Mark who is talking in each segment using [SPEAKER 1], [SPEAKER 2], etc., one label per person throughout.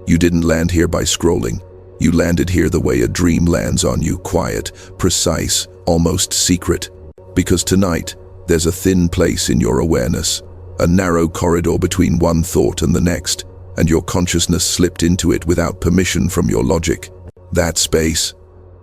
[SPEAKER 1] You didn't land here by scrolling. You landed here the way a dream lands on you, quiet, precise, almost secret. Because tonight, there's a thin place in your awareness, a narrow corridor between one thought and the next, and your consciousness slipped into it without permission from your logic. That space,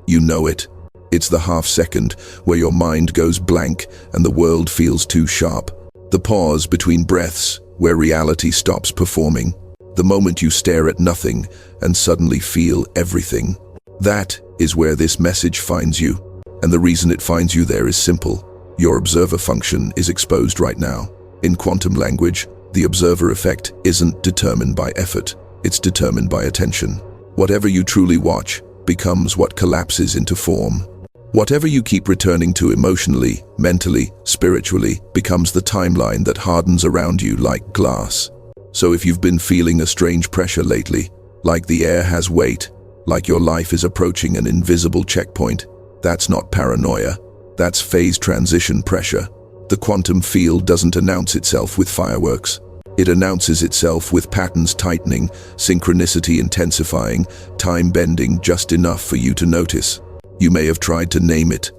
[SPEAKER 1] you know it. It's the half-second where your mind goes blank and the world feels too sharp. The pause between breaths where reality stops performing. The moment you stare at nothing and suddenly feel everything. That is where this message finds you. And the reason it finds you there is simple. Your observer function is exposed right now. In quantum language, the observer effect isn't determined by effort. It's determined by attention. Whatever you truly watch becomes what collapses into form. Whatever you keep returning to emotionally, mentally, spiritually, becomes the timeline that hardens around you like glass. So if you've been feeling a strange pressure lately, like the air has weight, like your life is approaching an invisible checkpoint, that's not paranoia. That's phase transition pressure. The quantum field doesn't announce itself with fireworks. It announces itself with patterns tightening, synchronicity intensifying, time bending just enough for you to notice. You may have tried to name it.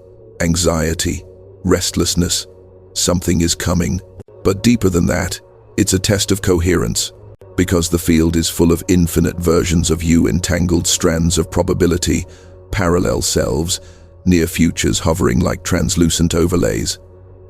[SPEAKER 1] Anxiety, restlessness. Something is coming. But deeper than that, it's a test of coherence. Because the field is full of infinite versions of you, entangled strands of probability, parallel selves, near futures hovering like translucent overlays.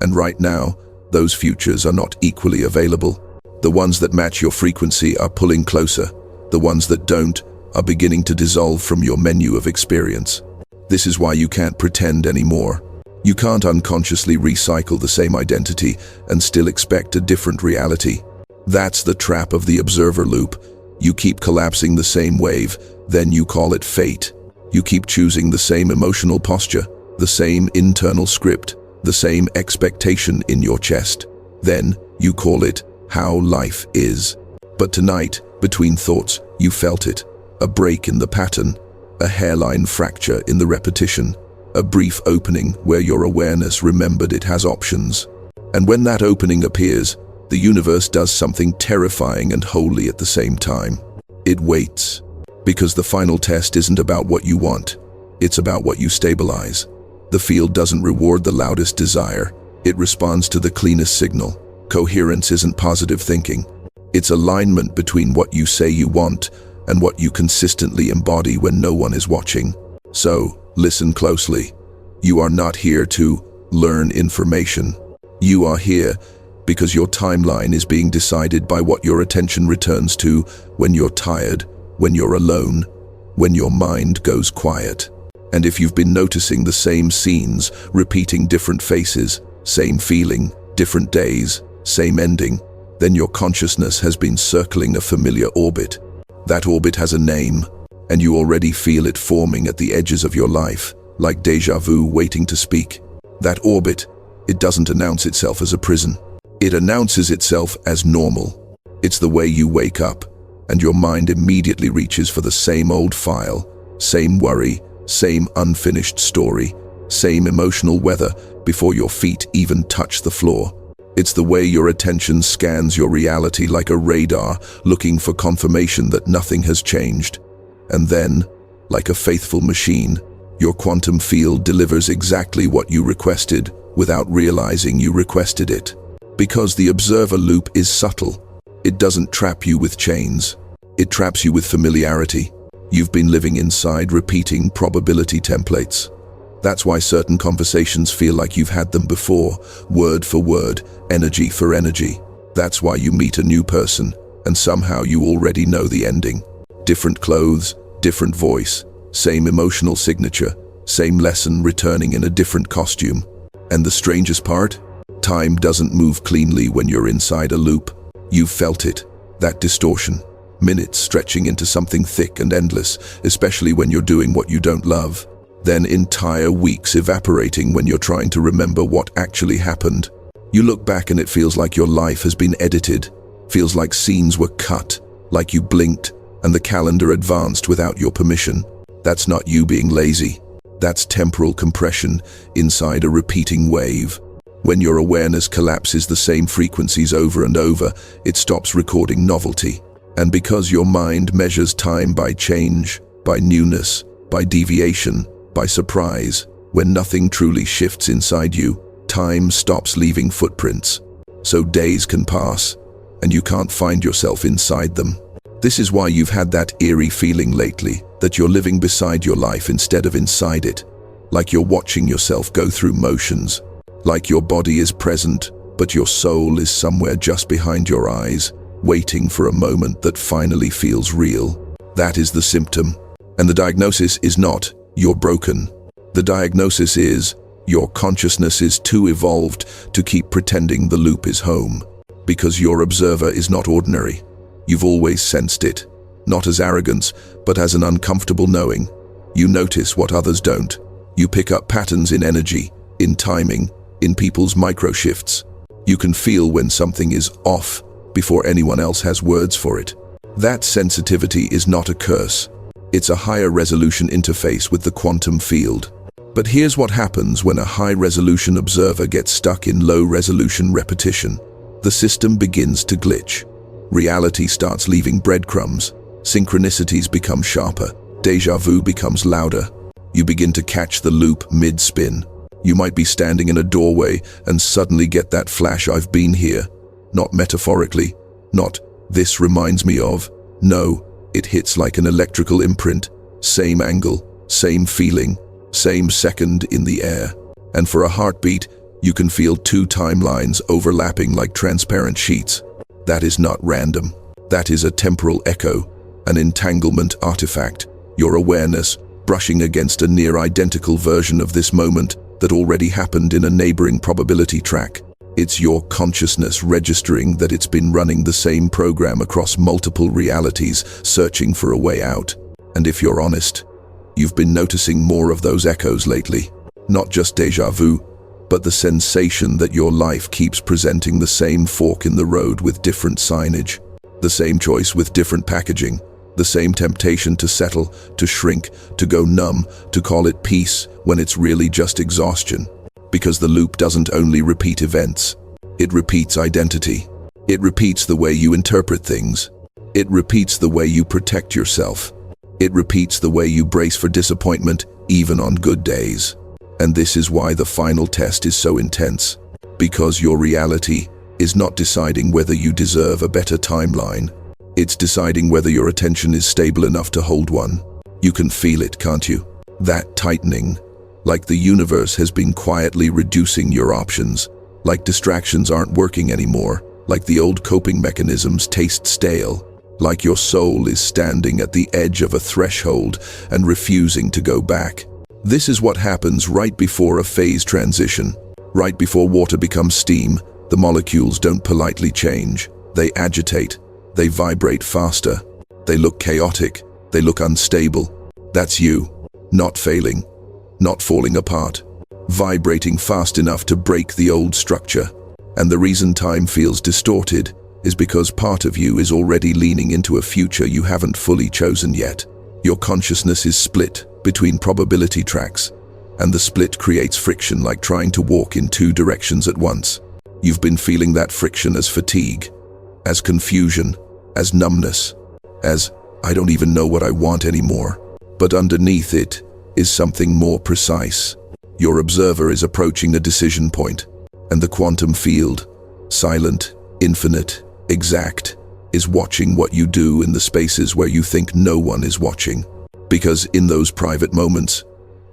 [SPEAKER 1] And right now, those futures are not equally available. The ones that match your frequency are pulling closer. The ones that don't are beginning to dissolve from your menu of experience. This is why you can't pretend anymore. You can't unconsciously recycle the same identity and still expect a different reality. That's the trap of the observer loop. You keep collapsing the same wave, then you call it fate. You keep choosing the same emotional posture, the same internal script, the same expectation in your chest. Then you call it how life is. But tonight, between thoughts, you felt it. A break in the pattern, a hairline fracture in the repetition, a brief opening where your awareness remembered it has options. And when that opening appears, the universe does something terrifying and holy at the same time. It waits. Because the final test isn't about what you want, it's about what you stabilize. The field doesn't reward the loudest desire, it responds to the cleanest signal. Coherence isn't positive thinking. It's alignment between what you say you want and what you consistently embody when no one is watching. So, listen closely. You are not here to learn information. You are here because your timeline is being decided by what your attention returns to when you're tired, when you're alone, when your mind goes quiet. And if you've been noticing the same scenes, repeating different faces, same feeling, different days, same ending, then your consciousness has been circling a familiar orbit. That orbit has a name, and you already feel it forming at the edges of your life, like déjà vu waiting to speak. That orbit, it doesn't announce itself as a prison. It announces itself as normal. It's the way you wake up, and your mind immediately reaches for the same old file, same worry, same unfinished story, same emotional weather before your feet even touch the floor. It's the way your attention scans your reality like a radar, looking for confirmation that nothing has changed. And then, like a faithful machine, your quantum field delivers exactly what you requested without realizing you requested it. Because the observer loop is subtle. It doesn't trap you with chains. It traps you with familiarity. You've been living inside repeating probability templates. That's why certain conversations feel like you've had them before, word for word, energy for energy. That's why you meet a new person, and somehow you already know the ending. Different clothes, different voice, same emotional signature, same lesson returning in a different costume. And the strangest part? Time doesn't move cleanly when you're inside a loop. You've felt it, that distortion. Minutes stretching into something thick and endless, especially when you're doing what you don't love. Then entire weeks evaporating when you're trying to remember what actually happened. You look back and it feels like your life has been edited. Feels like scenes were cut, like you blinked, and the calendar advanced without your permission. That's not you being lazy. That's temporal compression inside a repeating wave. When your awareness collapses the same frequencies over and over, it stops recording novelty. And because your mind measures time by change, by newness, by deviation, by surprise, when nothing truly shifts inside you, time stops leaving footprints. So days can pass, and you can't find yourself inside them. This is why you've had that eerie feeling lately, that you're living beside your life instead of inside it. Like you're watching yourself go through motions. Like your body is present, but your soul is somewhere just behind your eyes, waiting for a moment that finally feels real. That is the symptom. And the diagnosis is not, you're broken. The diagnosis is, your consciousness is too evolved to keep pretending the loop is home. Because your observer is not ordinary. You've always sensed it, not as arrogance, but as an uncomfortable knowing. You notice what others don't. You pick up patterns in energy, in timing, in people's micro-shifts. You can feel when something is off before anyone else has words for it. That sensitivity is not a curse. It's a higher resolution interface with the quantum field. But here's what happens when a high-resolution observer gets stuck in low-resolution repetition. The system begins to glitch. Reality starts leaving breadcrumbs. Synchronicities become sharper. Déjà vu becomes louder. You begin to catch the loop mid-spin. You might be standing in a doorway and suddenly get that flash, "I've been here." Not metaphorically, not "this reminds me of." No, it hits like an electrical imprint. Same angle, same feeling, same second in the air. And for a heartbeat, you can feel two timelines overlapping like transparent sheets. That is not random. That is a temporal echo, an entanglement artifact. Your awareness brushing against a near-identical version of this moment that already happened in a neighboring probability track. It's your consciousness registering that it's been running the same program across multiple realities, searching for a way out. And if you're honest, you've been noticing more of those echoes lately. Not just déjà vu, but the sensation that your life keeps presenting the same fork in the road with different signage, the same choice with different packaging, the same temptation to settle, to shrink, to go numb, to call it peace when it's really just exhaustion. Because the loop doesn't only repeat events, it repeats identity. It repeats the way you interpret things. It repeats the way you protect yourself. It repeats the way you brace for disappointment, even on good days. And this is why the final test is so intense. Because your reality is not deciding whether you deserve a better timeline. It's deciding whether your attention is stable enough to hold one. You can feel it, can't you? That tightening. Like the universe has been quietly reducing your options. Like distractions aren't working anymore. Like the old coping mechanisms taste stale. Like your soul is standing at the edge of a threshold and refusing to go back. This is what happens right before a phase transition. Right before water becomes steam, the molecules don't politely change. They agitate. They vibrate faster. They look chaotic. They look unstable. That's you. Not failing. Not falling apart. Vibrating fast enough to break the old structure. And the reason time feels distorted is because part of you is already leaning into a future you haven't fully chosen yet. Your consciousness is split between probability tracks, and the split creates friction like trying to walk in two directions at once. You've been feeling that friction as fatigue, as confusion, as numbness, as "I don't even know what I want anymore." But underneath it is something more precise. Your observer is approaching a decision point, and the quantum field, silent, infinite, exact, is watching what you do in the spaces where you think no one is watching. Because in those private moments,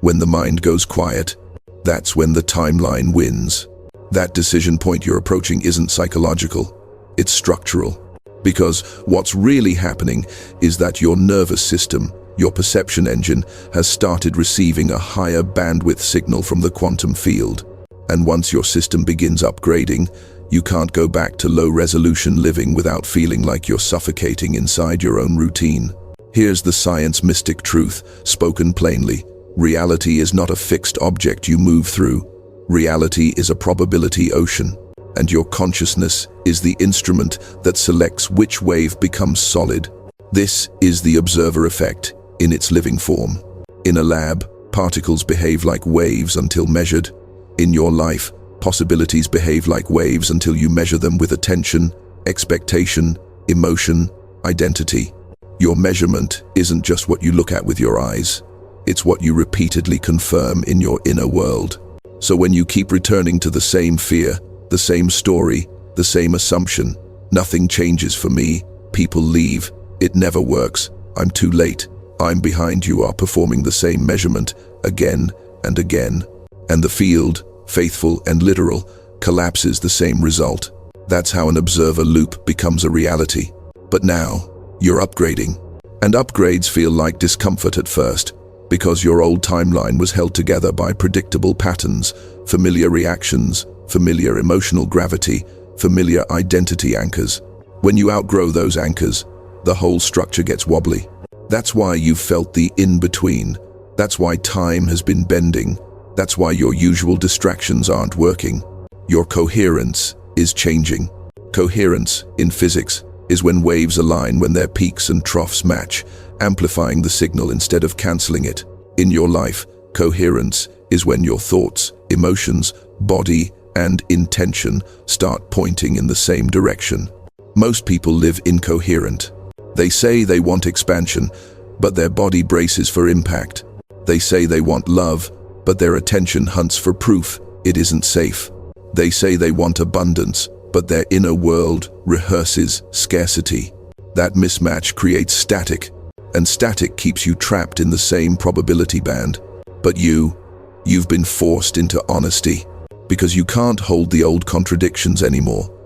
[SPEAKER 1] when the mind goes quiet, that's when the timeline wins. That decision point you're approaching isn't psychological, it's structural. Because what's really happening is that your nervous system, your perception engine, has started receiving a higher bandwidth signal from the quantum field. And once your system begins upgrading, you can't go back to low-resolution living without feeling like you're suffocating inside your own routine. Here's the science mystic truth, spoken plainly. Reality is not a fixed object you move through. Reality is a probability ocean, and your consciousness is the instrument that selects which wave becomes solid. This is the observer effect in its living form. In a lab, particles behave like waves until measured. In your life, possibilities behave like waves until you measure them with attention, expectation, emotion, identity. Your measurement isn't just what you look at with your eyes. It's what you repeatedly confirm in your inner world. So when you keep returning to the same fear, the same story, the same assumption, nothing changes for me, people leave, it never works, I'm too late, I'm behind, you are performing the same measurement again and again. And the field, faithful and literal, collapses the same result. That's how an observer loop becomes a reality. But now, you're upgrading. And upgrades feel like discomfort at first, because your old timeline was held together by predictable patterns, familiar reactions, familiar emotional gravity, familiar identity anchors. When you outgrow those anchors, the whole structure gets wobbly. That's why you've felt the in-between. That's why time has been bending. That's why your usual distractions aren't working. Your coherence is changing. Coherence, in physics, is when waves align, when their peaks and troughs match, amplifying the signal instead of cancelling it. In your life, coherence is when your thoughts, emotions, body, and intention start pointing in the same direction. Most people live incoherent. They say they want expansion, but their body braces for impact. They say they want love, but their attention hunts for proof it isn't safe. They say they want abundance, but their inner world rehearses scarcity. That mismatch creates static, and static keeps you trapped in the same probability band. But you've been forced into honesty, because you can't hold the old contradictions anymore.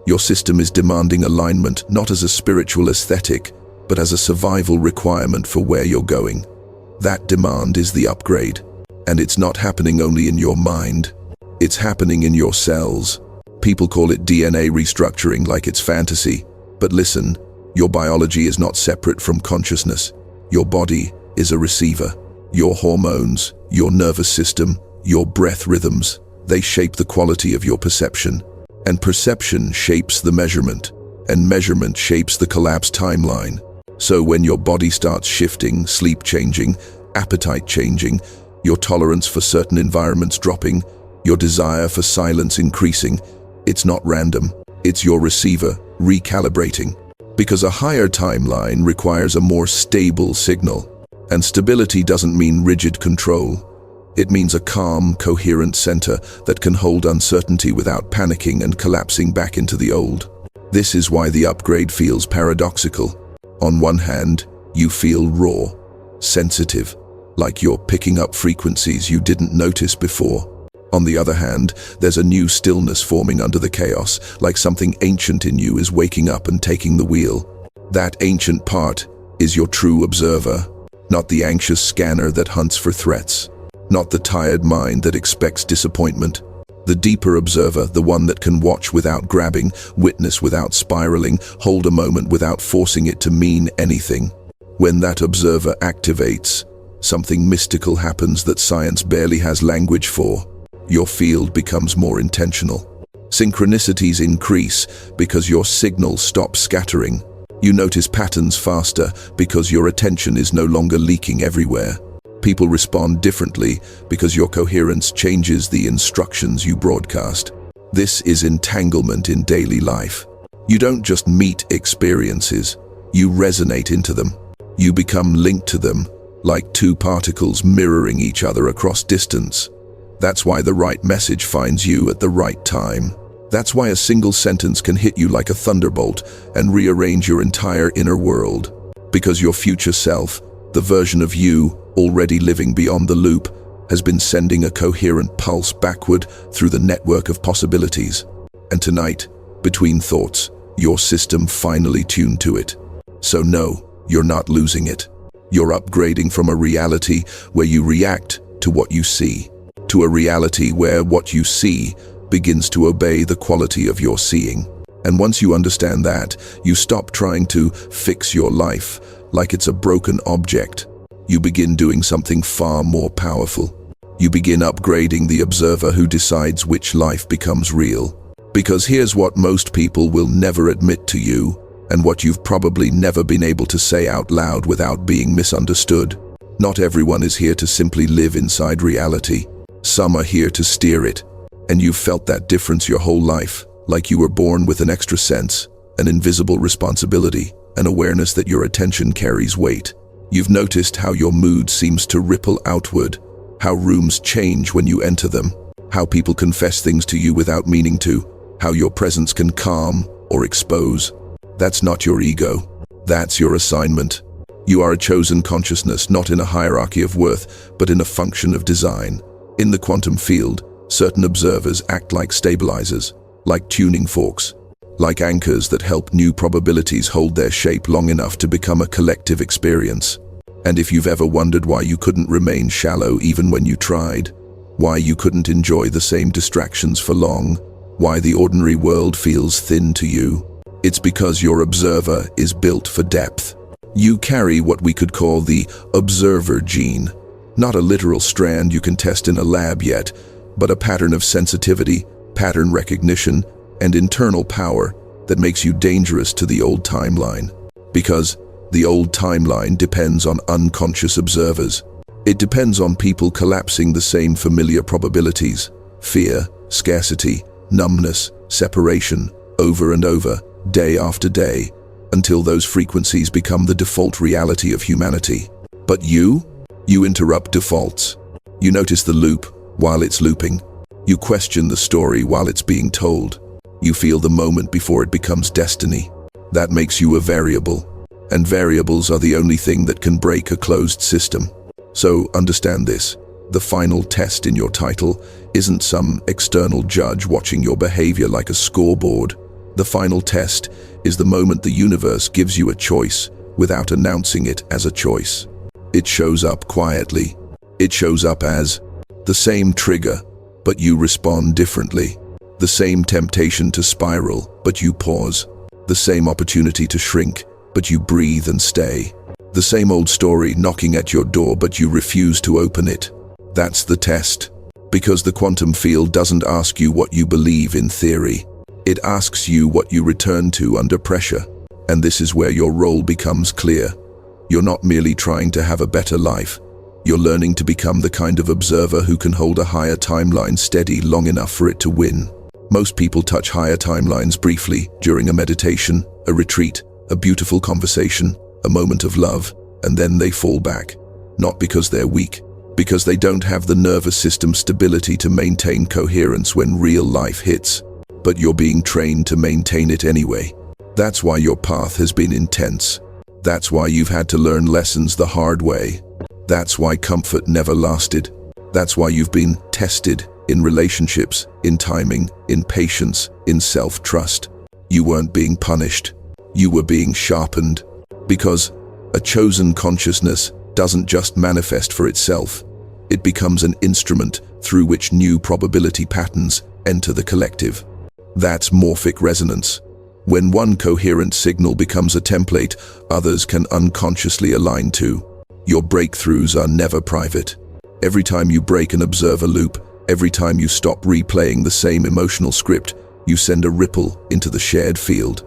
[SPEAKER 1] Your system is demanding alignment, not as a spiritual aesthetic, but as a survival requirement for where you're going. That demand is the upgrade. And it's not happening only in your mind. It's happening in your cells. People call it DNA restructuring like it's fantasy. But listen, your biology is not separate from consciousness. Your body is a receiver. Your hormones, your nervous system, your breath rhythms, they shape the quality of your perception. And perception shapes the measurement. And measurement shapes the collapse timeline. So when your body starts shifting, sleep changing, appetite changing, your tolerance for certain environments dropping, your desire for silence increasing, it's not random. It's your receiver recalibrating. Because a higher timeline requires a more stable signal. And stability doesn't mean rigid control. It means a calm, coherent center that can hold uncertainty without panicking and collapsing back into the old. This is why the upgrade feels paradoxical. On one hand, you feel raw, sensitive, like you're picking up frequencies you didn't notice before. On the other hand, there's a new stillness forming under the chaos, like something ancient in you is waking up and taking the wheel. That ancient part is your true observer, not the anxious scanner that hunts for threats, not the tired mind that expects disappointment. The deeper observer, the one that can watch without grabbing, witness without spiraling, hold a moment without forcing it to mean anything. When that observer activates, something mystical happens that science barely has language for. Your field becomes more intentional. Synchronicities increase because your signal stops scattering. You notice patterns faster because your attention is no longer leaking everywhere. People respond differently because your coherence changes the instructions you broadcast. This is entanglement in daily life. You don't just meet experiences, you resonate into them. You become linked to them, like two particles mirroring each other across distance. That's why the right message finds you at the right time. That's why a single sentence can hit you like a thunderbolt and rearrange your entire inner world. Because your future self, the version of you already living beyond the loop, has been sending a coherent pulse backward through the network of possibilities. And tonight, between thoughts, your system finally tuned to it. So no, you're not losing it. You're upgrading from a reality where you react to what you see, to a reality where what you see begins to obey the quality of your seeing. And once you understand that, you stop trying to fix your life like it's a broken object. You begin doing something far more powerful. You begin upgrading the observer who decides which life becomes real. Because here's what most people will never admit to you, and what you've probably never been able to say out loud without being misunderstood. Not everyone is here to simply live inside reality. Some are here to steer it. And you've felt that difference your whole life, like you were born with an extra sense, an invisible responsibility, an awareness that your attention carries weight. You've noticed how your mood seems to ripple outward, how rooms change when you enter them, how people confess things to you without meaning to, how your presence can calm or expose. That's not your ego. That's your assignment. You are a chosen consciousness, not in a hierarchy of worth, but in a function of design. In the quantum field, certain observers act like stabilizers, like tuning forks, like anchors that help new probabilities hold their shape long enough to become a collective experience. And if you've ever wondered why you couldn't remain shallow even when you tried, why you couldn't enjoy the same distractions for long, why the ordinary world feels thin to you, it's because your observer is built for depth. You carry what we could call the observer gene, not a literal strand you can test in a lab yet, but a pattern of sensitivity, pattern recognition, and internal power that makes you dangerous to the old timeline. Because the old timeline depends on unconscious observers. It depends on people collapsing the same familiar probabilities: fear, scarcity, numbness, separation, over and over, day after day, until those frequencies become the default reality of humanity. But you interrupt defaults. You notice the loop while it's looping. You question the story while it's being told. You feel the moment before it becomes destiny. That makes you a variable. And variables are the only thing that can break a closed system. So understand this. The final test in your title isn't some external judge watching your behavior like a scoreboard. The final test is the moment the universe gives you a choice without announcing it as a choice. It shows up quietly. It shows up as the same trigger, but you respond differently. The same temptation to spiral, but you pause. The same opportunity to shrink, but you breathe and stay. The same old story knocking at your door, but you refuse to open it. That's the test. Because the quantum field doesn't ask you what you believe in theory. It asks you what you return to under pressure. And this is where your role becomes clear. You're not merely trying to have a better life. You're learning to become the kind of observer who can hold a higher timeline steady long enough for it to win. Most people touch higher timelines briefly during a meditation, a retreat, a beautiful conversation, a moment of love, and then they fall back. Not because they're weak, because they don't have the nervous system stability to maintain coherence when real life hits. But you're being trained to maintain it anyway. That's why your path has been intense. That's why you've had to learn lessons the hard way. That's why comfort never lasted. That's why you've been tested in relationships, in timing, in patience, in self-trust. You weren't being punished. You were being sharpened. Because a chosen consciousness doesn't just manifest for itself. It becomes an instrument through which new probability patterns enter the collective. That's morphic resonance. When one coherent signal becomes a template, others can unconsciously align to. Your breakthroughs are never private. Every time you break an observer loop, every time you stop replaying the same emotional script, you send a ripple into the shared field.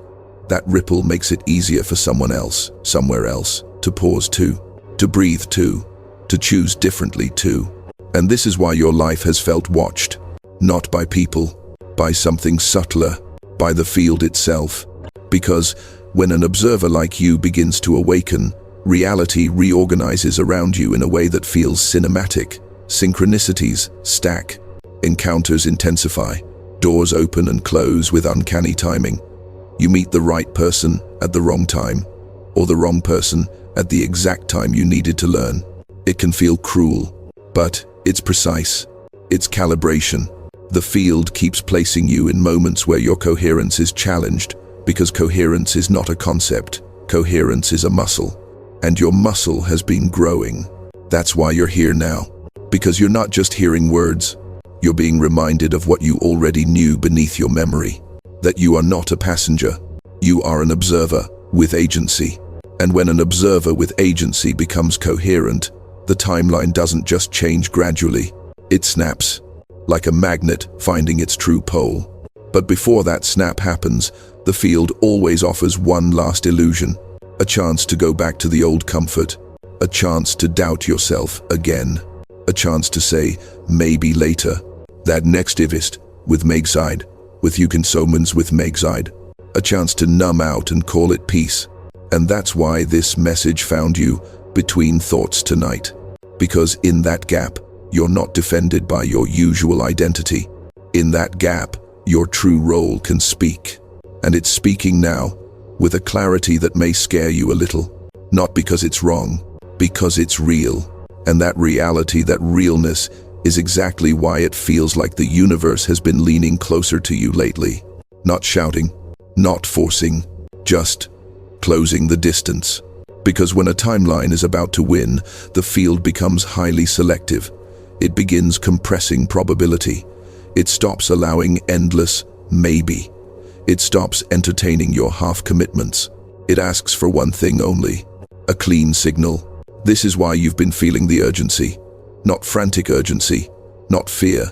[SPEAKER 1] That ripple makes it easier for someone else, somewhere else, to pause too, to breathe too, to choose differently too. And this is why your life has felt watched, not by people, by something subtler, by the field itself. Because when an observer like you begins to awaken, reality reorganizes around you in a way that feels cinematic. Synchronicities stack, encounters intensify, doors open and close with uncanny timing. You meet the right person at the wrong time, or the wrong person at the exact time you needed to learn. It can feel cruel, but it's precise. It's calibration. The field keeps placing you in moments where your coherence is challenged, because coherence is not a concept. Coherence is a muscle. And your muscle has been growing. That's why you're here now. Because you're not just hearing words. You're being reminded of what you already knew beneath your memory. That you are not a passenger. You are an observer with agency. And when an observer with agency becomes coherent, the timeline doesn't just change gradually. It snaps, like a magnet finding its true pole. But before that snap happens, the field always offers one last illusion. A chance to go back to the old comfort. A chance to doubt yourself again. A chance to say, maybe later. That next ivist, with Megside, with Yukin Somans with Megside. a chance to numb out and call it peace. And that's why this message found you between thoughts tonight. Because in that gap, you're not defended by your usual identity. In that gap, your true role can speak. And it's speaking now, with a clarity that may scare you a little. Not because it's wrong, because it's real. And that reality, that realness, is exactly why it feels like the universe has been leaning closer to you lately. Not shouting, not forcing, just closing the distance. Because when a timeline is about to win, the field becomes highly selective. It begins compressing probability. It stops allowing endless maybe. It stops entertaining your half-commitments. It asks for one thing only, a clean signal. This is why you've been feeling the urgency. Not frantic urgency, not fear.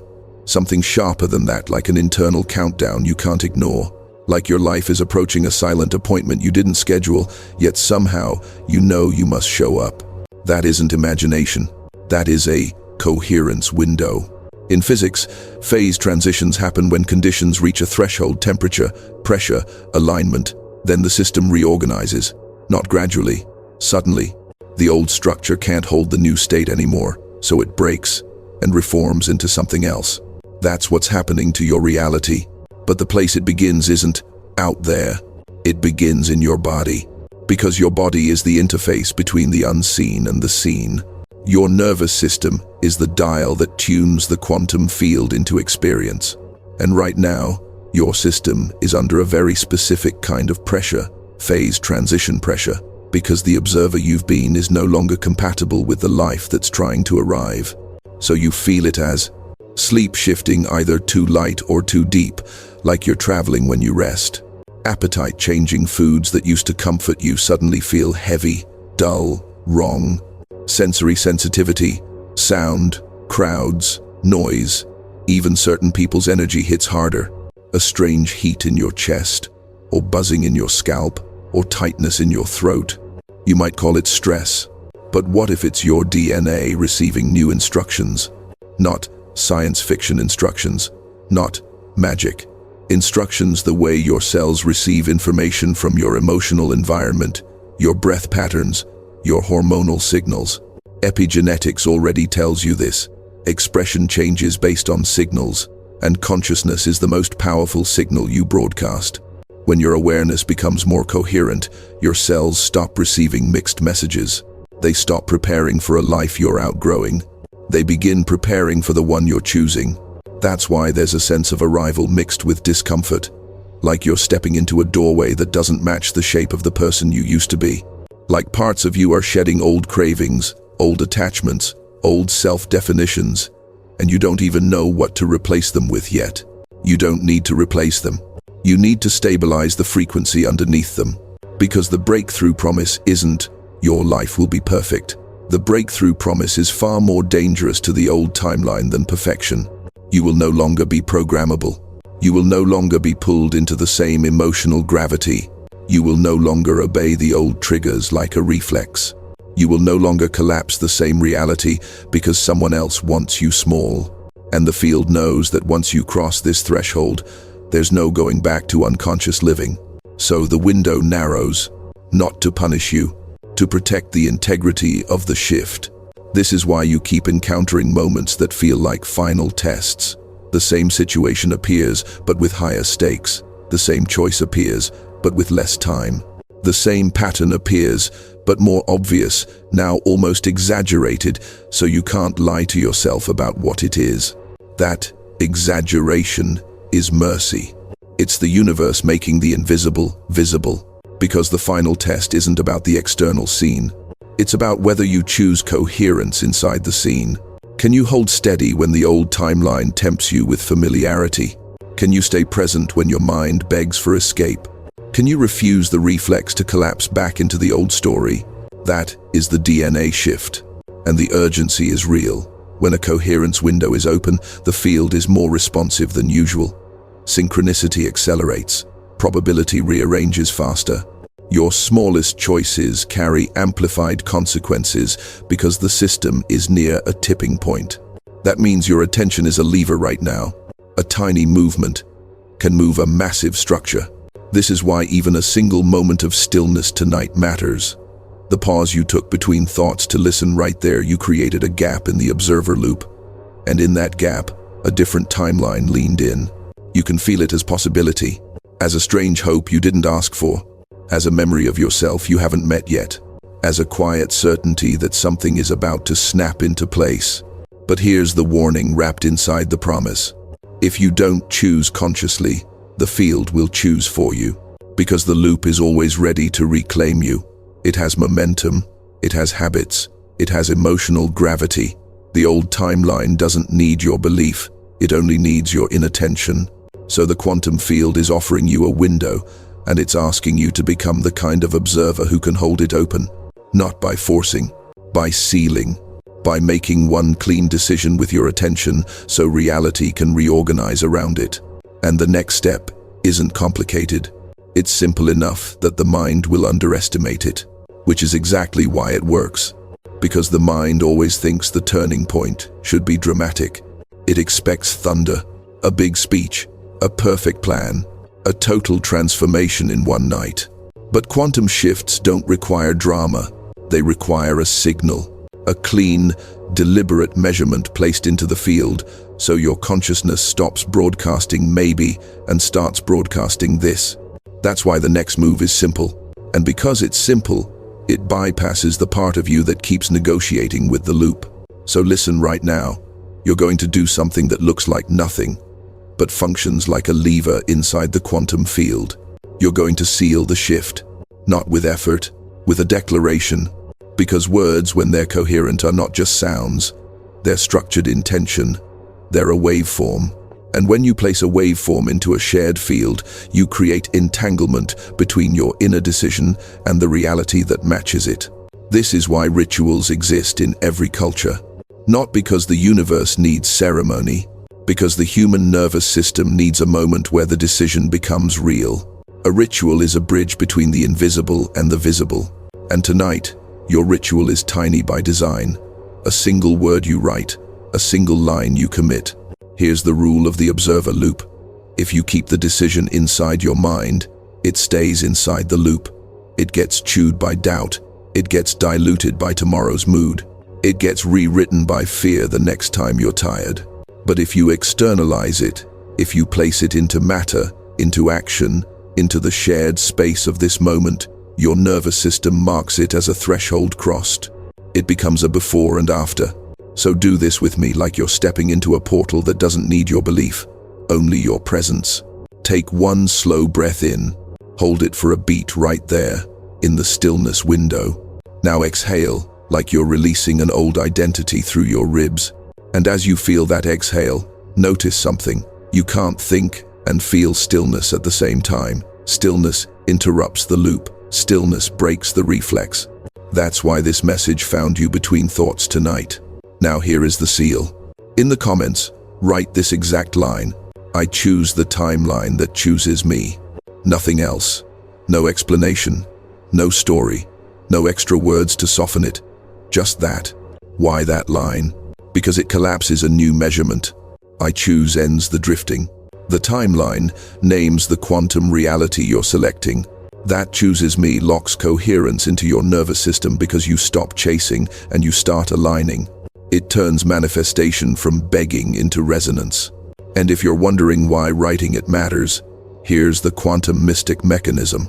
[SPEAKER 1] Something sharper than that, like an internal countdown you can't ignore. Like your life is approaching a silent appointment you didn't schedule, yet somehow you know you must show up. That isn't imagination. That is a coherence window. In physics, phase transitions happen when conditions reach a threshold: temperature, pressure, alignment. Then the system reorganizes. Not gradually, suddenly. The old structure can't hold the new state anymore, so it breaks and reforms into something else. That's what's happening to your reality. But the place it begins isn't out there. It begins in your body. Because your body is the interface between the unseen and the seen. Your nervous system is the dial that tunes the quantum field into experience. And right now, your system is under a very specific kind of pressure, phase transition pressure, because the observer you've been is no longer compatible with the life that's trying to arrive. So you feel it as sleep shifting either too light or too deep, like you're traveling when you rest. Appetite changing, foods that used to comfort you suddenly feel heavy, dull, wrong. Sensory sensitivity, sound, crowds, noise. Even certain people's energy hits harder. A strange heat in your chest, or buzzing in your scalp, or tightness in your throat. You might call it stress. But what if it's your DNA receiving new instructions? Not science fiction instructions, not magic. Instructions the way your cells receive information from your emotional environment, your breath patterns, your hormonal signals. Epigenetics already tells you this. Expression changes based on signals, and consciousness is the most powerful signal you broadcast. When your awareness becomes more coherent, your cells stop receiving mixed messages. They stop preparing for a life you're outgrowing. They begin preparing for the one you're choosing. That's why there's a sense of arrival mixed with discomfort, like you're stepping into a doorway that doesn't match the shape of the person you used to be. Like parts of you are shedding old cravings, old attachments, old self-definitions, and you don't even know what to replace them with yet. You don't need to replace them. You need to stabilize the frequency underneath them. Because the breakthrough promise isn't, your life will be perfect. The breakthrough promise is far more dangerous to the old timeline than perfection. You will no longer be programmable. You will no longer be pulled into the same emotional gravity. You will no longer obey the old triggers like a reflex. You will no longer collapse the same reality because someone else wants you small. And the field knows that once you cross this threshold, there's no going back to unconscious living. So the window narrows, not to punish you, to protect the integrity of the shift. This is why you keep encountering moments that feel like final tests. The same situation appears, but with higher stakes. The same choice appears, but with less time. The same pattern appears, but more obvious, now almost exaggerated, so you can't lie to yourself about what it is. That exaggeration is mercy. It's the universe making the invisible visible. Because the final test isn't about the external scene. It's about whether you choose coherence inside the scene. Can you hold steady when the old timeline tempts you with familiarity? Can you stay present when your mind begs for escape? Can you refuse the reflex to collapse back into the old story? That is the DNA shift. And the urgency is real. When a coherence window is open, the field is more responsive than usual. Synchronicity accelerates. Probability rearranges faster. Your smallest choices carry amplified consequences because the system is near a tipping point. That means your attention is a lever right now. A tiny movement can move a massive structure. This is why even a single moment of stillness tonight matters. The pause you took between thoughts to listen, right there, you created a gap in the observer loop. And in that gap, a different timeline leaned in. You can feel it as possibility, as a strange hope you didn't ask for, as a memory of yourself you haven't met yet, as a quiet certainty that something is about to snap into place. But here's the warning wrapped inside the promise. If you don't choose consciously, the field will choose for you, because the loop is always ready to reclaim you. It has momentum, it has habits, it has emotional gravity. The old timeline doesn't need your belief, it only needs your inattention. So the quantum field is offering you a window, and it's asking you to become the kind of observer who can hold it open, not by forcing, by sealing, by making one clean decision with your attention so reality can reorganize around it. And the next step isn't complicated. It's simple enough that the mind will underestimate it, which is exactly why it works. Because the mind always thinks the turning point should be dramatic. It expects thunder, a big speech, a perfect plan, a total transformation in one night. But quantum shifts don't require drama. They require a signal, a clean, deliberate measurement placed into the field, so your consciousness stops broadcasting maybe and starts broadcasting this. That's why the next move is simple. And because it's simple, it bypasses the part of you that keeps negotiating with the loop. So listen right now. You're going to do something that looks like nothing, but functions like a lever inside the quantum field. You're going to seal the shift, not with effort, with a declaration. Because words, when they're coherent, are not just sounds. They're structured intention. They're a waveform. And when you place a waveform into a shared field, you create entanglement between your inner decision and the reality that matches it. This is why rituals exist in every culture. Not because the universe needs ceremony, because the human nervous system needs a moment where the decision becomes real. A ritual is a bridge between the invisible and the visible. And tonight, your ritual is tiny by design. A single word you write, a single line you commit. Here's the rule of the observer loop. If you keep the decision inside your mind, it stays inside the loop. It gets chewed by doubt. It gets diluted by tomorrow's mood. It gets rewritten by fear the next time you're tired. But if you externalize it, if you place it into matter, into action, into the shared space of this moment, your nervous system marks it as a threshold crossed. It becomes a before and after. So do this with me, like you're stepping into a portal that doesn't need your belief, only your presence. Take one slow breath in. Hold it for a beat right there, in the stillness window. Now exhale, like you're releasing an old identity through your ribs. And as you feel that exhale, notice something. You can't think and feel stillness at the same time. Stillness interrupts the loop. Stillness breaks the reflex. That's why this message found you between thoughts tonight. Now here is the seal. In the comments, write this exact line. I choose the timeline that chooses me. Nothing else. No explanation. No story. No extra words to soften it. Just that. Why that line? Because it collapses a new measurement. I choose ends the drifting. The timeline names the quantum reality you're selecting. That chooses me locks coherence into your nervous system because you stop chasing and you start aligning. It turns manifestation from begging into resonance. And if you're wondering why writing it matters, here's the quantum mystic mechanism.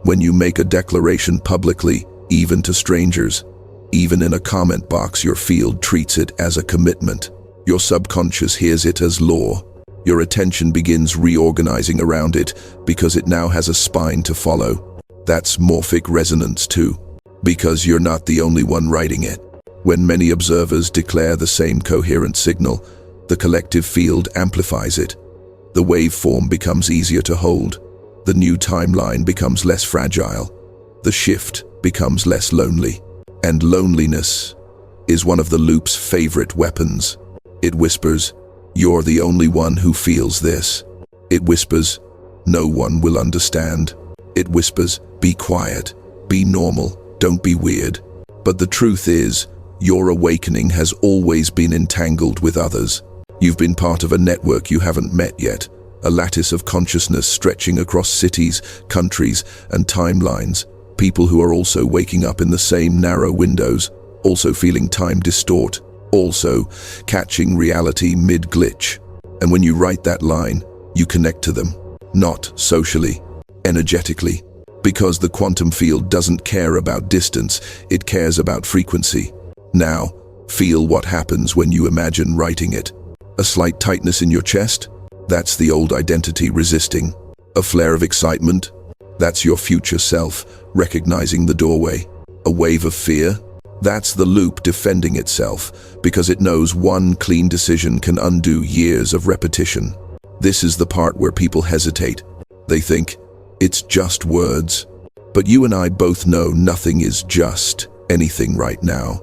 [SPEAKER 1] When you make a declaration publicly, even to strangers, even in a comment box, your field treats it as a commitment. Your subconscious hears it as law. Your attention begins reorganizing around it because it now has a spine to follow. That's morphic resonance too, because you're not the only one writing it. When many observers declare the same coherent signal, the collective field amplifies it. The waveform becomes easier to hold. The new timeline becomes less fragile. The shift becomes less lonely. And loneliness is one of the loop's favorite weapons. It whispers, "You're the only one who feels this." It whispers, "No one will understand." It whispers, "Be quiet, be normal, don't be weird." But the truth is, your awakening has always been entangled with others. You've been part of a network you haven't met yet, a lattice of consciousness stretching across cities, countries, and timelines. People who are also waking up in the same narrow windows, also feeling time distort, also catching reality mid-glitch. And when you write that line, you connect to them, not socially, energetically, because the quantum field doesn't care about distance, it cares about frequency. Now, feel what happens when you imagine writing it. A slight tightness in your chest? That's the old identity resisting. A flare of excitement? That's your future self recognizing the doorway. A wave of fear? That's the loop defending itself because it knows one clean decision can undo years of repetition. This is the part where people hesitate. They think, it's just words. But you and I both know nothing is just anything right now.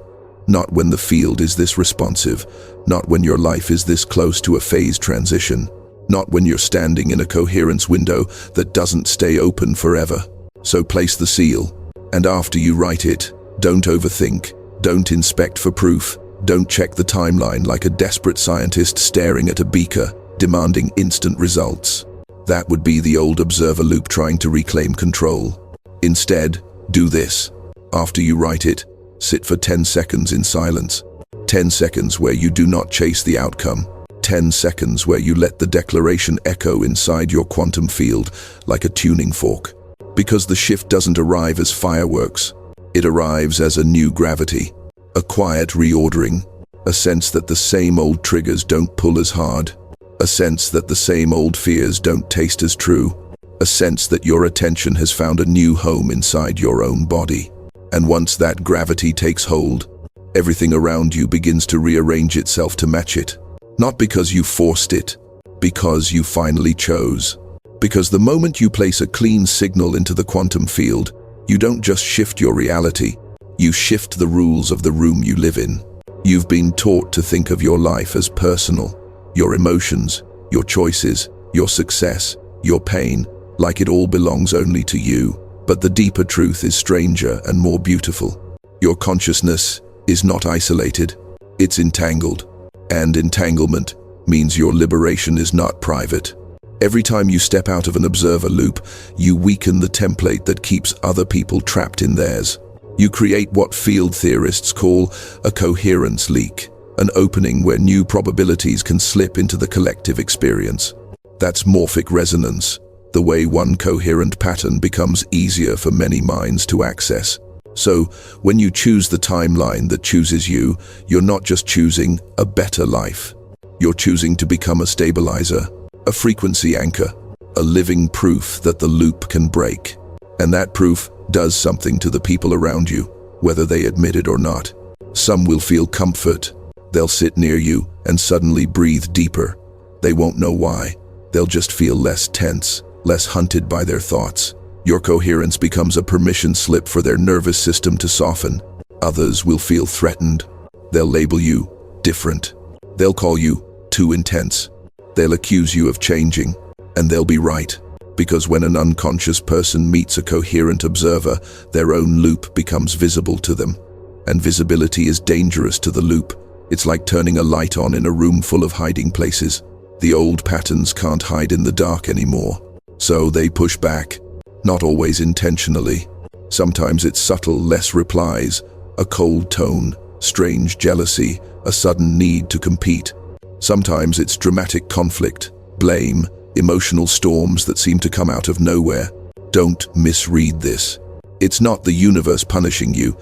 [SPEAKER 1] Not when the field is this responsive, not when your life is this close to a phase transition, not when you're standing in a coherence window that doesn't stay open forever. So place the seal, and after you write it, don't overthink, don't inspect for proof, don't check the timeline like a desperate scientist staring at a beaker, demanding instant results. That would be the old observer loop trying to reclaim control. Instead, do this. After you write it, sit for 10 seconds in silence. 10 seconds where you do not chase the outcome. 10 seconds where you let the declaration echo inside your quantum field like a tuning fork. Because the shift doesn't arrive as fireworks. It arrives as a new gravity, a quiet reordering, a sense that the same old triggers don't pull as hard, a sense that the same old fears don't taste as true, a sense that your attention has found a new home inside your own body. And once that gravity takes hold, everything around you begins to rearrange itself to match it. Not because you forced it, because you finally chose. Because the moment you place a clean signal into the quantum field, you don't just shift your reality, you shift the rules of the room you live in. You've been taught to think of your life as personal, your emotions, your choices, your success, your pain, like it all belongs only to you. But the deeper truth is stranger and more beautiful. Your consciousness is not isolated, it's entangled. And entanglement means your liberation is not private. Every time you step out of an observer loop, you weaken the template that keeps other people trapped in theirs. You create what field theorists call a coherence leak, an opening where new probabilities can slip into the collective experience. That's morphic resonance, the way one coherent pattern becomes easier for many minds to access. So, when you choose the timeline that chooses you, you're not just choosing a better life. You're choosing to become a stabilizer, a frequency anchor, a living proof that the loop can break. And that proof does something to the people around you, whether they admit it or not. Some will feel comfort. They'll sit near you and suddenly breathe deeper. They won't know why. They'll just feel less tense, less hunted by their thoughts. Your coherence becomes a permission slip for their nervous system to soften. Others will feel threatened. They'll label you different. They'll call you too intense. They'll accuse you of changing, and they'll be right. Because when an unconscious person meets a coherent observer, their own loop becomes visible to them. And visibility is dangerous to the loop. It's like turning a light on in a room full of hiding places. The old patterns can't hide in the dark anymore. So they push back. Not always intentionally. Sometimes it's subtle, less replies, a cold tone, strange jealousy, a sudden need to compete. Sometimes it's dramatic conflict, blame, emotional storms that seem to come out of nowhere. Don't misread this. It's not the universe punishing you,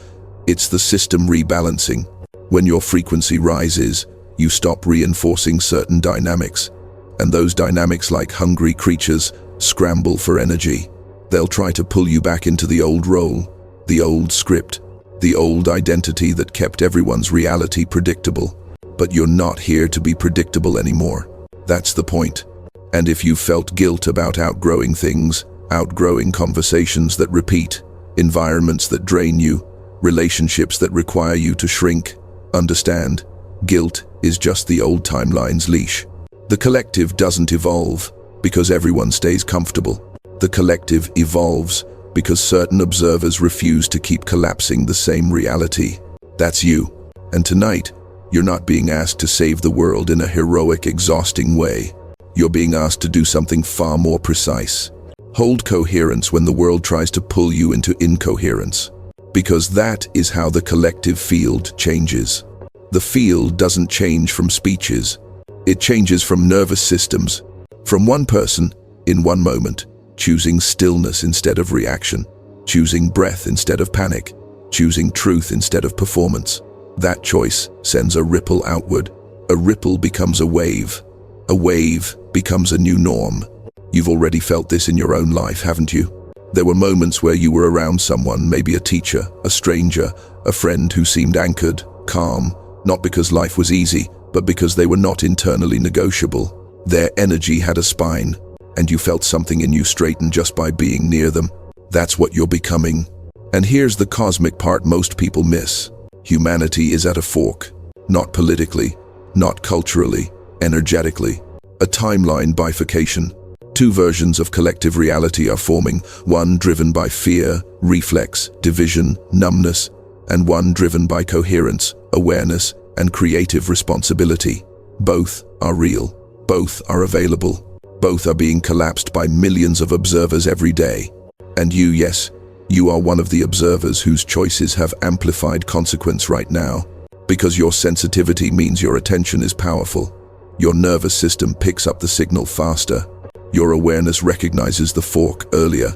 [SPEAKER 1] it's the system rebalancing. When your frequency rises, you stop reinforcing certain dynamics. And those dynamics, like hungry creatures, scramble for energy. They'll try to pull you back into the old role, the old script, the old identity that kept everyone's reality predictable. But you're not here to be predictable anymore. That's the point. And if you felt guilt about outgrowing things, outgrowing conversations that repeat, environments that drain you, relationships that require you to shrink, understand, guilt is just the old timeline's leash. The collective doesn't evolve because everyone stays comfortable. The collective evolves because certain observers refuse to keep collapsing the same reality. That's you. And tonight, you're not being asked to save the world in a heroic, exhausting way. You're being asked to do something far more precise. Hold coherence when the world tries to pull you into incoherence. Because that is how the collective field changes. The field doesn't change from speeches. It changes from nervous systems. From one person, in one moment, choosing stillness instead of reaction, choosing breath instead of panic, choosing truth instead of performance. That choice sends a ripple outward. A ripple becomes a wave. A wave becomes a new norm. You've already felt this in your own life, haven't you? There were moments where you were around someone, maybe a teacher, a stranger, a friend who seemed anchored, calm, not because life was easy, but because they were not internally negotiable. Their energy had a spine, and you felt something in you straighten just by being near them. That's what you're becoming. And here's the cosmic part most people miss. Humanity is at a fork. Not politically, not culturally, energetically. A timeline bifurcation. Two versions of collective reality are forming, one driven by fear, reflex, division, numbness, and one driven by coherence, awareness, and creative responsibility. Both are real. Both are available. Both are being collapsed by millions of observers every day. And you, yes, you are one of the observers whose choices have amplified consequence right now. Because your sensitivity means your attention is powerful. Your nervous system picks up the signal faster. Your awareness recognizes the fork earlier.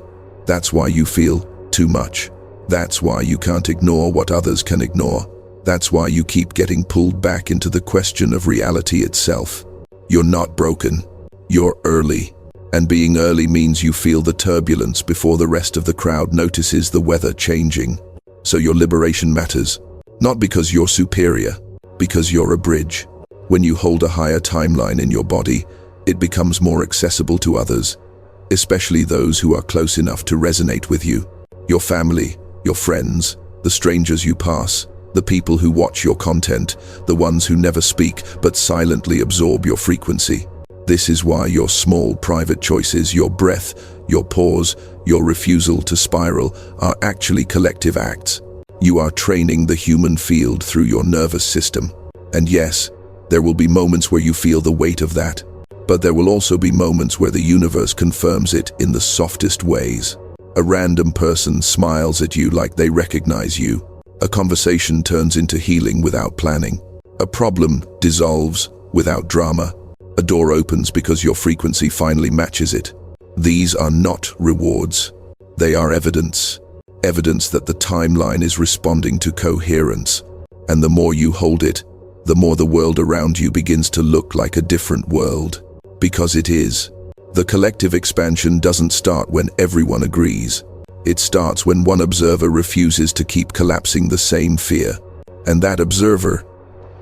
[SPEAKER 1] That's why you feel too much. That's why you can't ignore what others can ignore. That's why you keep getting pulled back into the question of reality itself. You're not broken. You're early. And being early means you feel the turbulence before the rest of the crowd notices the weather changing. So your liberation matters. Not because you're superior, because you're a bridge. When you hold a higher timeline in your body, it becomes more accessible to others, especially those who are close enough to resonate with you. Your family, your friends, the strangers you pass, the people who watch your content, the ones who never speak but silently absorb your frequency. This is why your small private choices, your breath, your pause, your refusal to spiral are actually collective acts. You are training the human field through your nervous system. And yes, there will be moments where you feel the weight of that, but there will also be moments where the universe confirms it in the softest ways. A random person smiles at you like they recognize you. A conversation turns into healing without planning. A problem dissolves without drama. A door opens because your frequency finally matches it. These are not rewards. They are evidence. Evidence that the timeline is responding to coherence. And the more you hold it, the more the world around you begins to look like a different world. Because it is. The collective expansion doesn't start when everyone agrees. It starts when one observer refuses to keep collapsing the same fear. And that observer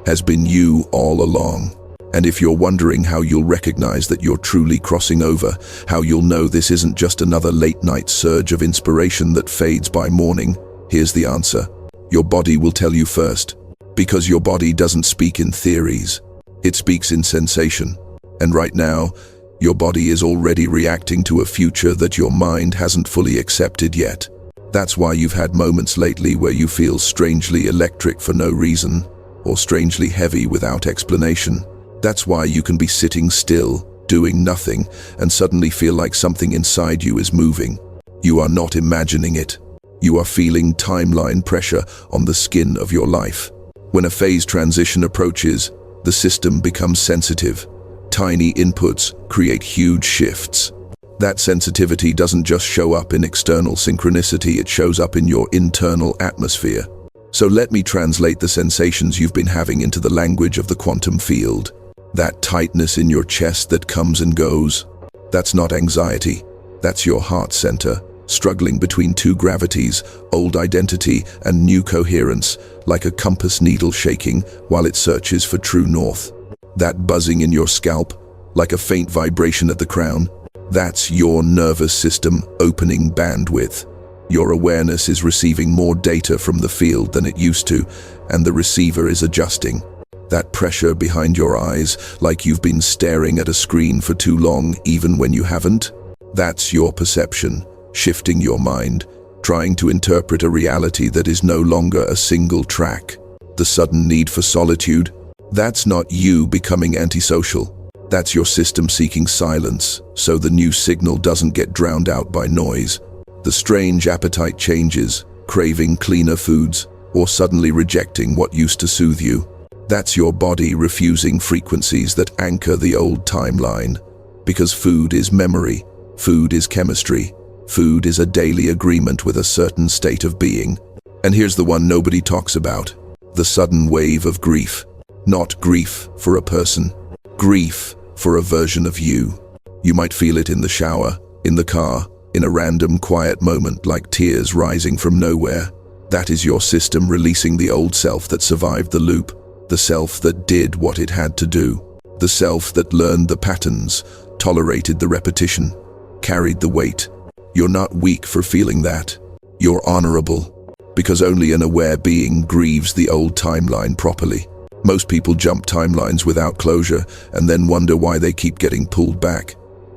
[SPEAKER 1] has been you all along. And if you're wondering how you'll recognize that you're truly crossing over, how you'll know this isn't just another late-night surge of inspiration that fades by morning, here's the answer. Your body will tell you first. Because your body doesn't speak in theories. It speaks in sensation. And right now, your body is already reacting to a future that your mind hasn't fully accepted yet. That's why you've had moments lately where you feel strangely electric for no reason, or strangely heavy without explanation. That's why you can be sitting still, doing nothing, and suddenly feel like something inside you is moving. You are not imagining it. You are feeling timeline pressure on the skin of your life. When a phase transition approaches, the system becomes sensitive. Tiny inputs create huge shifts. That sensitivity doesn't just show up in external synchronicity, it shows up in your internal atmosphere. So let me translate the sensations you've been having into the language of the quantum field. That tightness in your chest that comes and goes, that's not anxiety. That's your heart center, struggling between two gravities, old identity and new coherence, like a compass needle shaking while it searches for true north. That buzzing in your scalp, like a faint vibration at the crown, that's your nervous system opening bandwidth. Your awareness is receiving more data from the field than it used to, and the receiver is adjusting. That pressure behind your eyes, like you've been staring at a screen for too long even when you haven't, that's your perception, shifting your mind, trying to interpret a reality that is no longer a single track. The sudden need for solitude, that's not you becoming antisocial. That's your system seeking silence, so the new signal doesn't get drowned out by noise. The strange appetite changes, craving cleaner foods, or suddenly rejecting what used to soothe you. That's your body refusing frequencies that anchor the old timeline. Because food is memory, food is chemistry, food is a daily agreement with a certain state of being. And here's the one nobody talks about: the sudden wave of grief. Not grief for a person, grief for a version of you. You might feel it in the shower, in the car, in a random quiet moment like tears rising from nowhere. That is your system releasing the old self that survived the loop, the self that did what it had to do, the self that learned the patterns, tolerated the repetition, carried the weight. You're not weak for feeling that. You're honorable, because only an aware being grieves the old timeline properly. Most people jump timelines without closure and then wonder why they keep getting pulled back.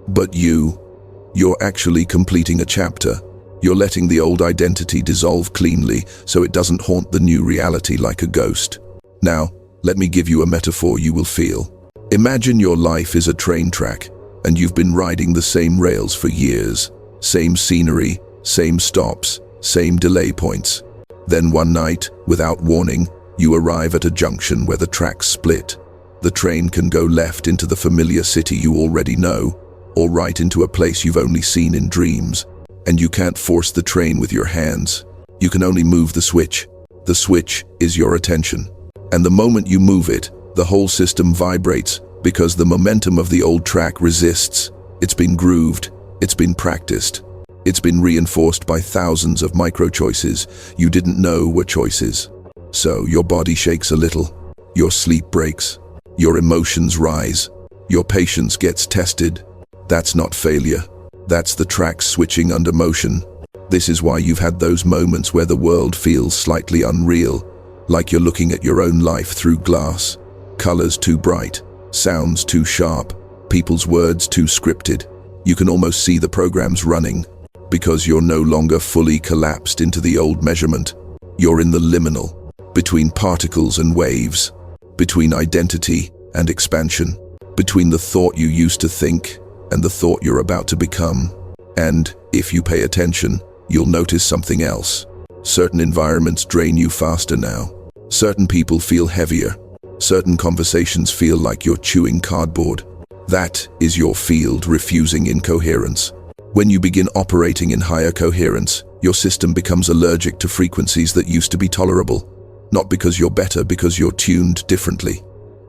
[SPEAKER 1] But you're actually completing a chapter. You're letting the old identity dissolve cleanly so it doesn't haunt the new reality like a ghost. Now, let me give you a metaphor you will feel. Imagine your life is a train track, and you've been riding the same rails for years. Same scenery, same stops, same delay points. Then one night, without warning, you arrive at a junction where the tracks split. The train can go left into the familiar city you already know, or right into a place you've only seen in dreams. And you can't force the train with your hands. You can only move the switch. The switch is your attention. And the moment you move it, the whole system vibrates because the momentum of the old track resists. It's been grooved. It's been practiced. It's been reinforced by thousands of micro-choices you didn't know were choices. So your body shakes a little, your sleep breaks, your emotions rise, your patience gets tested. That's not failure. That's the track switching under motion. This is why you've had those moments where the world feels slightly unreal, like you're looking at your own life through glass. Colors too bright, sounds too sharp, people's words too scripted. You can almost see the programs running, because you're no longer fully collapsed into the old measurement. You're in the liminal, between particles and waves, between identity and expansion, between the thought you used to think and the thought you're about to become. And if you pay attention, you'll notice something else. Certain environments drain you faster now. Certain people feel heavier. Certain conversations feel like you're chewing cardboard. That is your field refusing incoherence. When you begin operating in higher coherence, your system becomes allergic to frequencies that used to be tolerable. Not because you're better, because you're tuned differently.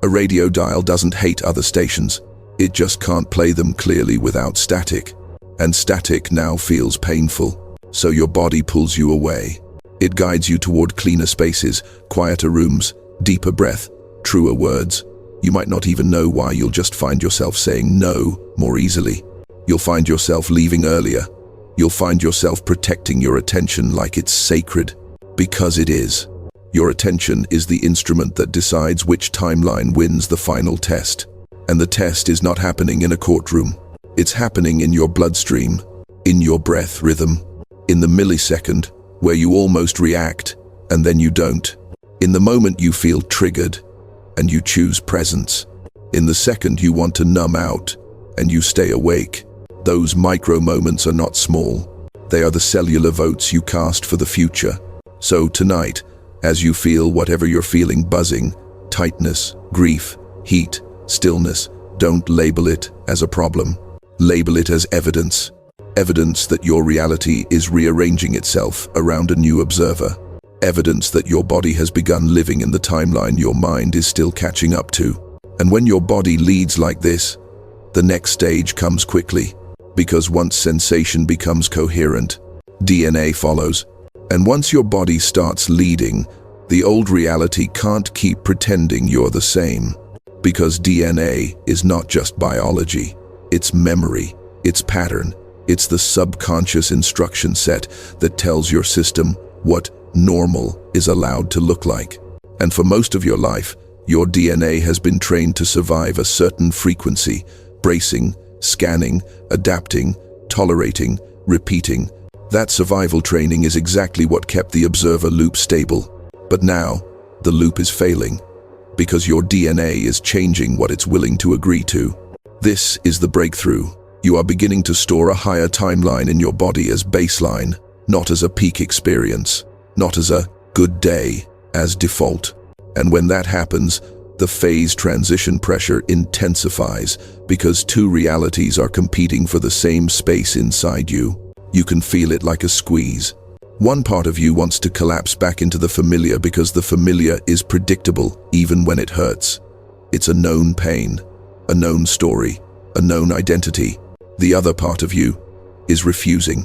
[SPEAKER 1] A radio dial doesn't hate other stations. It just can't play them clearly without static. And static now feels painful. So your body pulls you away. It guides you toward cleaner spaces, quieter rooms, deeper breath, truer words. You might not even know why. You'll just find yourself saying no more easily. You'll find yourself leaving earlier. You'll find yourself protecting your attention like it's sacred. Because it is. Your attention is the instrument that decides which timeline wins the final test. And the test is not happening in a courtroom. It's happening in your bloodstream, in your breath rhythm, in the millisecond where you almost react and then you don't. In the moment you feel triggered and you choose presence. In the second you want to numb out and you stay awake. Those micro moments are not small. They are the cellular votes you cast for the future. So tonight, as you feel whatever you're feeling, buzzing, tightness, grief, heat, stillness, don't label it as a problem. Label it as evidence. Evidence that your reality is rearranging itself around a new observer. Evidence that your body has begun living in the timeline your mind is still catching up to. And when your body leads like this, the next stage comes quickly. Because once sensation becomes coherent, DNA follows. And once your body starts leading, the old reality can't keep pretending you're the same. Because DNA is not just biology. It's memory, it's pattern, it's the subconscious instruction set that tells your system what normal is allowed to look like. And for most of your life, your DNA has been trained to survive a certain frequency, bracing, scanning, adapting, tolerating, repeating. That survival training is exactly what kept the observer loop stable. But now, the loop is failing, because your DNA is changing what it's willing to agree to. This is the breakthrough. You are beginning to store a higher timeline in your body as baseline, not as a peak experience, not as a good day, as default. And when that happens, the phase transition pressure intensifies because two realities are competing for the same space inside you. You can feel it like a squeeze. One part of you wants to collapse back into the familiar because the familiar is predictable even when it hurts. It's a known pain, a known story, a known identity. The other part of you is refusing,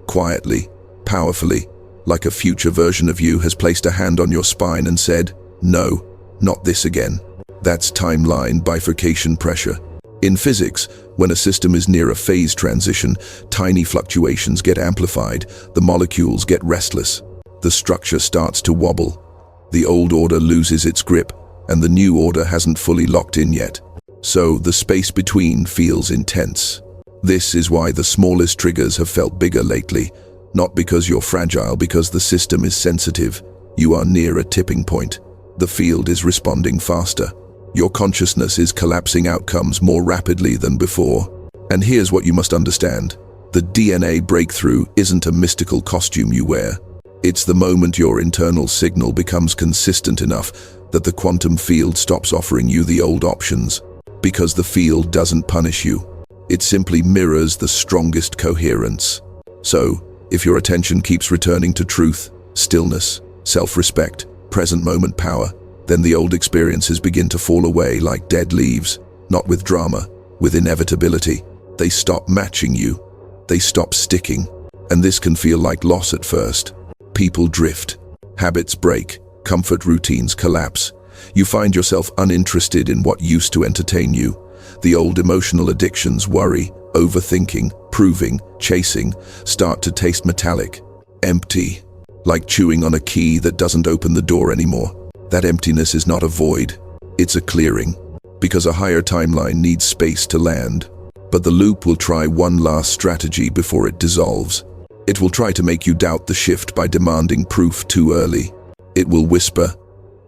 [SPEAKER 1] quietly, powerfully, like a future version of you has placed a hand on your spine and said, "No, not this again." That's timeline bifurcation pressure. In physics, when a system is near a phase transition, tiny fluctuations get amplified, the molecules get restless, the structure starts to wobble. The old order loses its grip, and the new order hasn't fully locked in yet. So the space between feels intense. This is why the smallest triggers have felt bigger lately, not because you're fragile, because the system is sensitive. You are near a tipping point. The field is responding faster. Your consciousness is collapsing outcomes more rapidly than before. And here's what you must understand. The DNA breakthrough isn't a mystical costume you wear. It's the moment your internal signal becomes consistent enough that the quantum field stops offering you the old options. Because the field doesn't punish you. It simply mirrors the strongest coherence. So, if your attention keeps returning to truth, stillness, self-respect, present moment power, then the old experiences begin to fall away like dead leaves, not with drama, with inevitability. They stop matching you. They stop sticking. And this can feel like loss at first. People drift. Habits break. Comfort routines collapse. You find yourself uninterested in what used to entertain you. The old emotional addictions, worry, overthinking, proving, chasing, start to taste metallic, empty, like chewing on a key that doesn't open the door anymore. That emptiness is not a void, it's a clearing, because a higher timeline needs space to land. But the loop will try one last strategy before it dissolves. It will try to make you doubt the shift by demanding proof too early. It will whisper,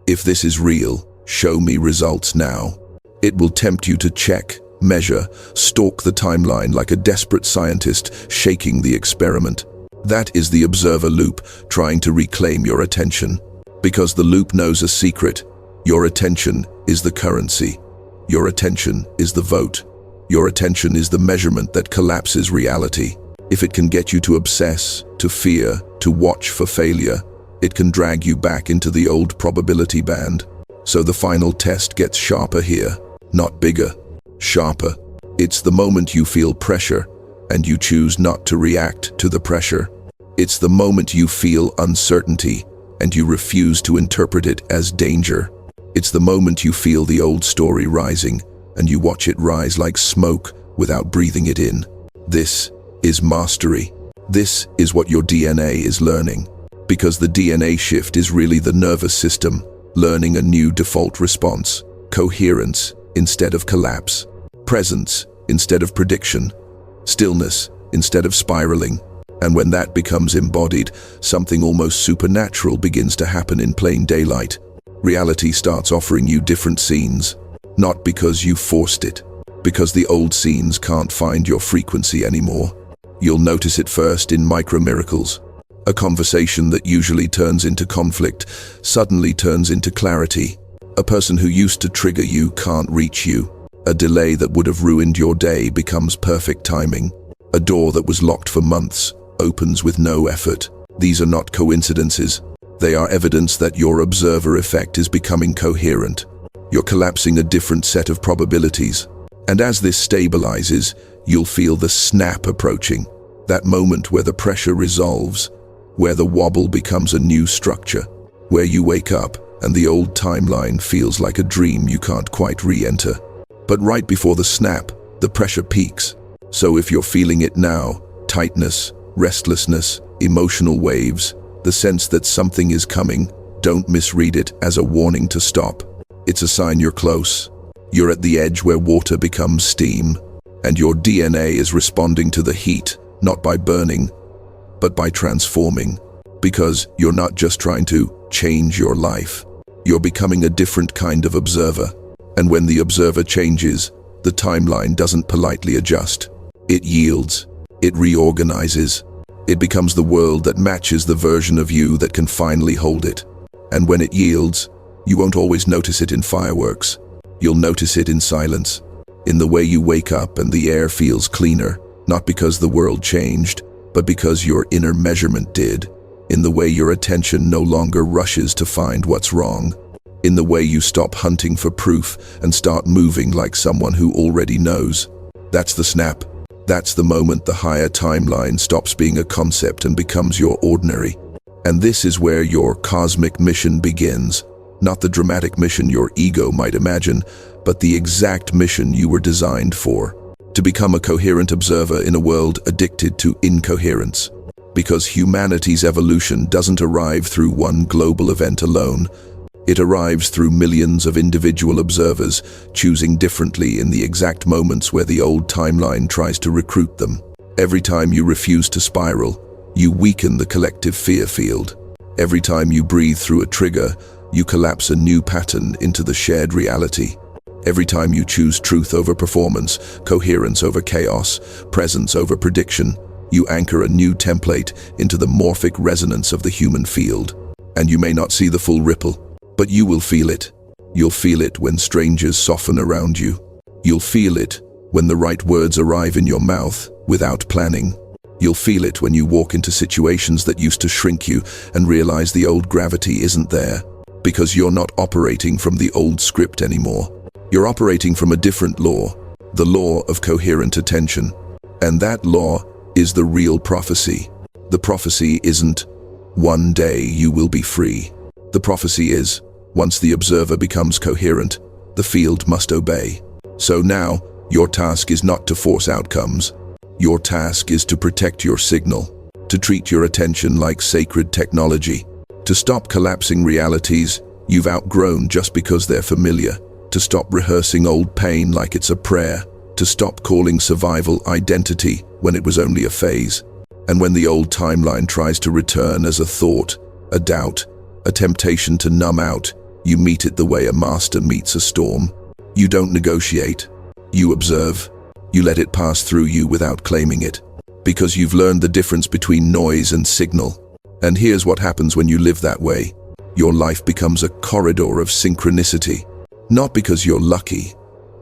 [SPEAKER 1] "If this is real, show me results now." It will tempt you to check, measure, stalk the timeline like a desperate scientist shaking the experiment. That is the observer loop trying to reclaim your attention. Because the loop knows a secret. Your attention is the currency. Your attention is the vote. Your attention is the measurement that collapses reality. If it can get you to obsess, to fear, to watch for failure, it can drag you back into the old probability band. So the final test gets sharper here. Not bigger, sharper. It's the moment you feel pressure and you choose not to react to the pressure. It's the moment you feel uncertainty and you refuse to interpret it as danger. It's the moment you feel the old story rising and you watch it rise like smoke without breathing it in. This is mastery. This is what your DNA is learning. Because the DNA shift is really the nervous system learning a new default response. Coherence instead of collapse, presence instead of prediction, stillness instead of spiraling. And when that becomes embodied, something almost supernatural begins to happen in plain daylight. Reality starts offering you different scenes, not because you forced it, because the old scenes can't find your frequency anymore. You'll notice it first in micro-miracles. A conversation that usually turns into conflict suddenly turns into clarity. A person who used to trigger you can't reach you. A delay that would have ruined your day becomes perfect timing. A door that was locked for months opens with no effort. These are not coincidences. They are evidence that your observer effect is becoming coherent. You're collapsing a different set of probabilities. And as this stabilizes, you'll feel the snap approaching. That moment where the pressure resolves, where the wobble becomes a new structure, where you wake up and the old timeline feels like a dream you can't quite re-enter. But right before the snap, the pressure peaks. So if you're feeling it now, tightness, restlessness, emotional waves, the sense that something is coming, don't misread it as a warning to stop. It's a sign you're close. You're at the edge where water becomes steam, and your DNA is responding to the heat, not by burning, but by transforming. Because you're not just trying to change your life. You're becoming a different kind of observer. And when the observer changes, the timeline doesn't politely adjust. It yields. It reorganizes. It becomes the world that matches the version of you that can finally hold it. And when it yields, you won't always notice it in fireworks. You'll notice it in silence, in the way you wake up and the air feels cleaner, not because the world changed, but because your inner measurement did, in the way your attention no longer rushes to find what's wrong, in the way you stop hunting for proof and start moving like someone who already knows. That's the snap. That's the moment the higher timeline stops being a concept and becomes your ordinary. And this is where your cosmic mission begins. Not the dramatic mission your ego might imagine, but the exact mission you were designed for. To become a coherent observer in a world addicted to incoherence. Because humanity's evolution doesn't arrive through one global event alone. It arrives through millions of individual observers, choosing differently in the exact moments where the old timeline tries to recruit them. Every time you refuse to spiral, you weaken the collective fear field. Every time you breathe through a trigger, you collapse a new pattern into the shared reality. Every time you choose truth over performance, coherence over chaos, presence over prediction, you anchor a new template into the morphic resonance of the human field. And you may not see the full ripple, but you will feel it. You'll feel it when strangers soften around you. You'll feel it when the right words arrive in your mouth without planning. You'll feel it when you walk into situations that used to shrink you and realize the old gravity isn't there. Because you're not operating from the old script anymore. You're operating from a different law, the law of coherent attention. And that law is the real prophecy. The prophecy isn't, one day you will be free. The prophecy is, once the observer becomes coherent, the field must obey. So now, your task is not to force outcomes. Your task is to protect your signal, to treat your attention like sacred technology, to stop collapsing realities you've outgrown just because they're familiar, to stop rehearsing old pain like it's a prayer, to stop calling survival identity when it was only a phase. And when the old timeline tries to return as a thought, a doubt, a temptation to numb out, you meet it the way a master meets a storm. You don't negotiate. You observe. You let it pass through you without claiming it, because you've learned the difference between noise and signal. And here's what happens when you live that way. Your life becomes a corridor of synchronicity, not because you're lucky,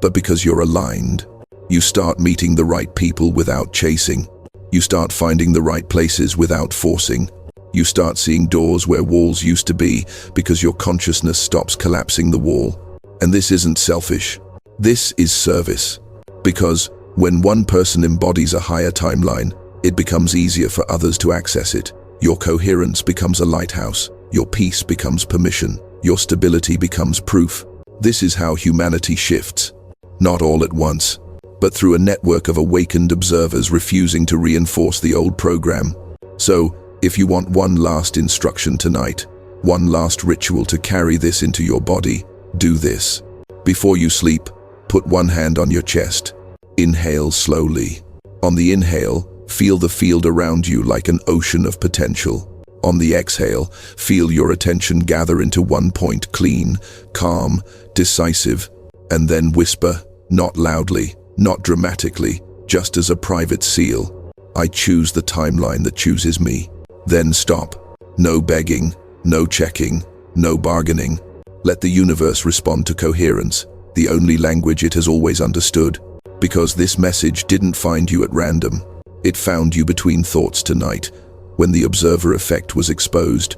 [SPEAKER 1] but because you're aligned. You start meeting the right people without chasing. You start finding the right places without forcing. You start seeing doors where walls used to be because your consciousness stops collapsing the wall. And this isn't selfish. This is service. Because when one person embodies a higher timeline, it becomes easier for others to access it. Your coherence becomes a lighthouse. Your peace becomes permission. Your stability becomes proof. This is how humanity shifts. Not all at once, but through a network of awakened observers refusing to reinforce the old program. So, if you want one last instruction tonight, one last ritual to carry this into your body, do this. Before you sleep, put one hand on your chest. Inhale slowly. On the inhale, feel the field around you like an ocean of potential. On the exhale, feel your attention gather into one point, clean, calm, decisive, and then whisper, not loudly, not dramatically, just as a private seal. I choose the timeline that chooses me. Then stop. No begging, no checking, no bargaining. Let the universe respond to coherence, the only language it has always understood. Because this message didn't find you at random. It found you between thoughts tonight, when the observer effect was exposed.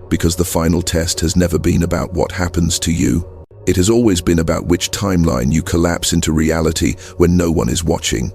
[SPEAKER 1] Because the final test has never been about what happens to you. It has always been about which timeline you collapse into reality when no one is watching.